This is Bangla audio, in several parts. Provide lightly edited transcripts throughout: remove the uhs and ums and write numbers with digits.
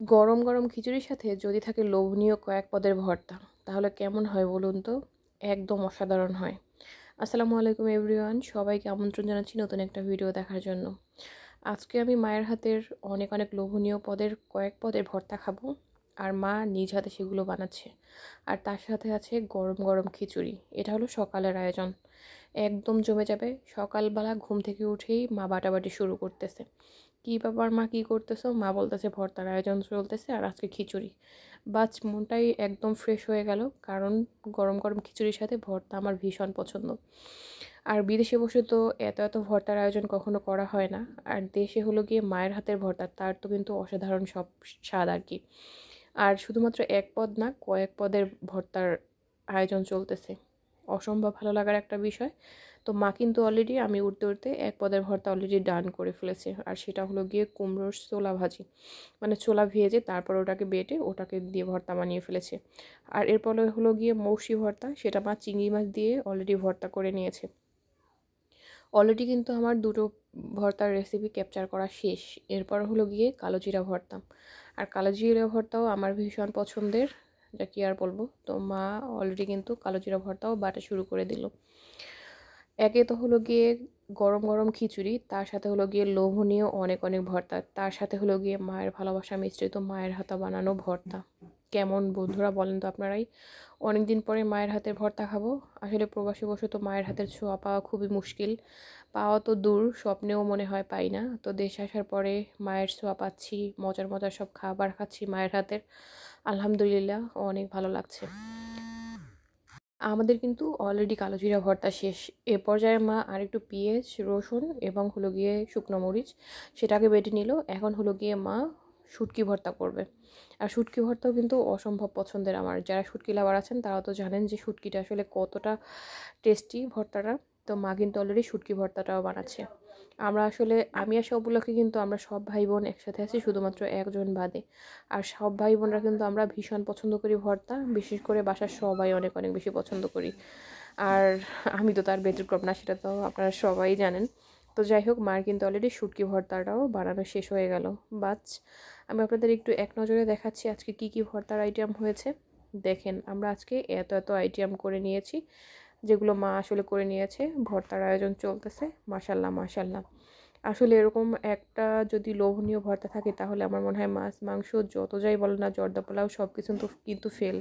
গরম গরম খিচুড়ির সাথে যদি থাকে লোভনীয় কয়েক পদের ভর্তা, তাহলে কেমন হয় বলুন তো? একদম অসাধারণ হয়। আসসালামু আলাইকুম এভরিওয়ান, সবাইকে আমন্ত্রণ জানাচ্ছি নতুন একটা ভিডিও দেখার জন্য। আজকে আমি মায়ের হাতের অনেক অনেক লোভনীয় কয়েক পদের ভর্তা খাবো। আর মা নিজ হাতে সেগুলো বানাচ্ছে। আর তার সাথে আছে গরম গরম খিচুড়ি। এটা হলো সকালের আয়োজন। একদম জমে যাবে। সকালবেলা ঘুম থেকে উঠেই মা বাটাবাটি শুরু করতেছে। কি ব্যাপার মা, কি করতেছো? মা বলতেছে ভর্তার আয়োজন চলতেছে আর আজকে খিচুড়ি। বাস মনটাই একদম ফ্রেশ হয়ে গেল, কারণ গরম গরম খিচুড়ির সাথে ভর্তা আমার ভীষণ পছন্দ। আর বিদেশে বসে তো এত এত ভর্তার আয়োজন কখনো করা হয় না। আর দেশে হলো গিয়ে মায়ের হাতের ভর্তা, তার তো কিন্তু অসাধারণ সব স্বাদ আর কি। আর শুধুমাত্র এক পদ না, কয়েক পদের ভর্তার আয়োজন চলতেছে। অসম্ভব ভালো লাগার একটা বিষয়। তো মা কিন্তু অলরেডি আমি উঠতে উঠতে এক পদের ভর্তা অলরেডি ডান করে ফেলেছে। আর সেটা হলো গিয়ে কুমড়োর ছোলা ভাজি, মানে ছোলা ভেজে তারপর ওটাকে বেটে ওটাকে দিয়ে ভর্তা বানিয়ে ফেলেছে। আর এরপরে হলো গিয়ে মৌসি ভর্তা, সেটা মা চিংড়ি মাছ দিয়ে অলরেডি ভর্তা করে নিয়েছে। অলরেডি কিন্তু আমার দুটো ভর্তার রেসিপি ক্যাপচার করা শেষ। এরপর হলো গিয়ে কালো জিরা ভর্তা। আর কালো জিরা ভর্তাও আমার ভীষণ পছন্দের, যা কি আর বলবো। তো মা অলরেডি কিন্তু কালো জিরা ভর্তাও বাটা শুরু করে দিল। একে তো হলো গিয়ে গরম গরম খিচুড়ি, তার সাথে হলো গিয়ে লোভনীয় অনেক অনেক ভর্তা, তার সাথে হলো গিয়ে মায়ের ভালোবাসা মিশ্রিত মায়ের হাতে বানানো ভর্তা। কেমন বন্ধুরা বলেন তো আপনারাই? অনেক দিন পরে মায়ের হাতের ভর্তা খাবো। আসলে প্রবাসী বসে তো মায়ের হাতের ছোঁয়া পাওয়া খুবই মুশকিল। পাওয়া তো দূর, স্বপ্নেও মনে হয় পাই না। তো দেশে আসার পরে মায়ের ছোঁয়া পাচ্ছি, মজার মজার সব খাবার খাচ্ছি মায়ের হাতের। আলহামদুলিল্লাহ, অনেক ভালো লাগছে। আমাদের কিন্তু অলরেডি কালো জিরা ভর্তা শেষ। এ পর্যায়ে মা আরেকটু পেঁয়াজ, রসুন এবং হলো গিয়ে শুকনো মরিচ সেটাকে বেটে নিল। এখন হলো গিয়ে মা শুটকি ভর্তা করবে। আর শুটকি ভর্তাও কিন্তু অসম্ভব পছন্দের আমার। যারা শুটকি লাভার আছেন তারা তো জানেন যে শুটকিটা আসলে কতটা টেস্টি ভর্তাটা। তো মা কিন্তু অলরেডি শুটকি ভর্তাটাও বানাচ্ছে। আমি আর সব উপলক্ষে কিন্তু আমরা সব ভাই বোন একসাথে আছি, শুধুমাত্র একজন বাদে। আর সব ভাই বোনরা কিন্তু আমরা ভীষণ পছন্দ করি ভর্তা, বিশেষ করে বাসার সবাই অনেক অনেক বেশি পছন্দ করি। আর আমি তো তার ব্যতিক্রম না, সেটা তো আপনারা সবাই জানেন। তো যাই হোক, মার কিন্তু অলরেডি শুটকি ভর্তাটাও বানানো শেষ হয়ে গেল। বাচ, আমি আপনাদের একটু এক নজরে দেখাচ্ছি আজকে কি কি ভর্তার আইটেম হয়েছে। দেখেন, আমরা আজকে এত এত আইটেম করে নিয়েছি, যেগুলো মা আসলে করে নিয়েছে। ভর্তার আয়োজন চলতেছে। মাশাল্লাহ মাশাল্লাহ। আসলে এরকম একটা যদি লোভনীয় ভর্তা থাকে, তাহলে আমার মনে হয় মাছ মাংস যত যাই বলো না, জর্দা পোলাও সব কিছু তো কিন্তু ফেল,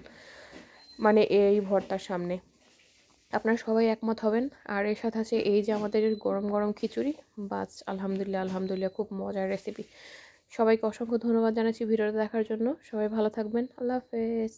মানে এই ভর্তার সামনে। আপনারা সবাই একমত হবেন। আর এর সাথে আছে এই যে আমাদের গরম গরম খিচুড়ি। বাস, আলহামদুলিল্লাহ আলহামদুলিল্লাহ, খুব মজার রেসিপি। সবাইকে অসংখ্য ধন্যবাদ জানাচ্ছি ভিডিওটা দেখার জন্য। সবাই ভালো থাকবেন। আল্লাহ হাফেজ।